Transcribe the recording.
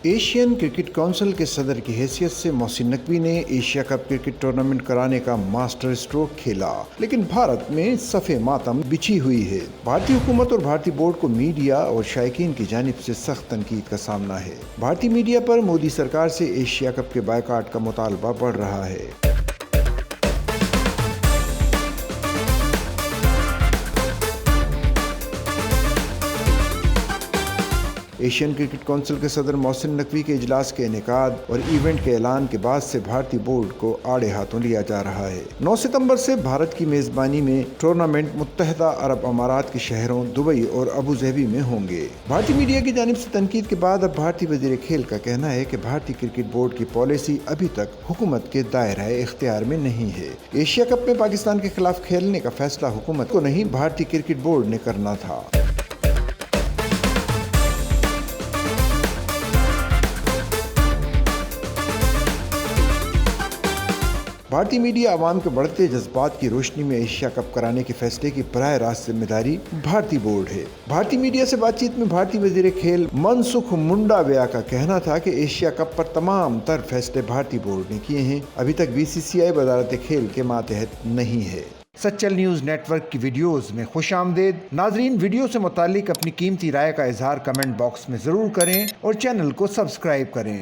Asian cricket council کے صدر کی حیثیت سے محسن نقوی نے ایشیا کپ کرکٹ ٹورنامنٹ کرانے کا ماسٹر اسٹروک کھیلا، لیکن بھارت میں صف ماتم بچھی ہوئی ہے۔ بھارتی حکومت اور بھارتی بورڈ کو میڈیا اور شائقین کی جانب سے سخت تنقید کا سامنا ہے۔ بھارتی میڈیا پر مودی سرکار سے ایشیا کپ کے بائیکاٹ کا مطالبہ بڑھ رہا ہے۔ ایشین کرکٹ کونسل کے صدر محسن نقوی کے اجلاس کے انعقاد اور ایونٹ کے اعلان کے بعد سے بھارتی بورڈ کو آڑے ہاتھوں لیا جا رہا ہے۔ 9 ستمبر سے بھارت کی میزبانی میں ٹورنامنٹ متحدہ عرب امارات کے شہروں دبئی اور ابوظہبی میں ہوں گے۔ بھارتی میڈیا کی جانب سے تنقید کے بعد اب بھارتی وزیر کھیل کا کہنا ہے کہ بھارتی کرکٹ بورڈ کی پالیسی ابھی تک حکومت کے دائرہ اختیار میں نہیں ہے۔ ایشیا کپ میں پاکستان کے خلاف کھیلنے کا فیصلہ حکومت کو نہیں، بھارتی کرکٹ بورڈ نے کرنا تھا۔ بھارتی میڈیا عوام کے بڑھتے جذبات کی روشنی میں ایشیا کپ کرانے کے فیصلے کی براہ راست ذمہ داری بھارتی بورڈ ہے۔ بھارتی میڈیا سے بات چیت میں بھارتی وزیر کھیل منسکھ منڈاویا کا کہنا تھا کہ ایشیا کپ پر تمام تر فیصلے بھارتی بورڈ نے کیے ہیں، ابھی تک BCCI وزارت کھیل کے ماتحت نہیں ہے۔ سچل نیوز نیٹ ورک کی ویڈیوز میں خوش آمدید۔ ناظرین، ویڈیو سے متعلق اپنی قیمتی رائے کا اظہار کمنٹ باکس میں ضرور کریں اور چینل کو سبسکرائب کریں۔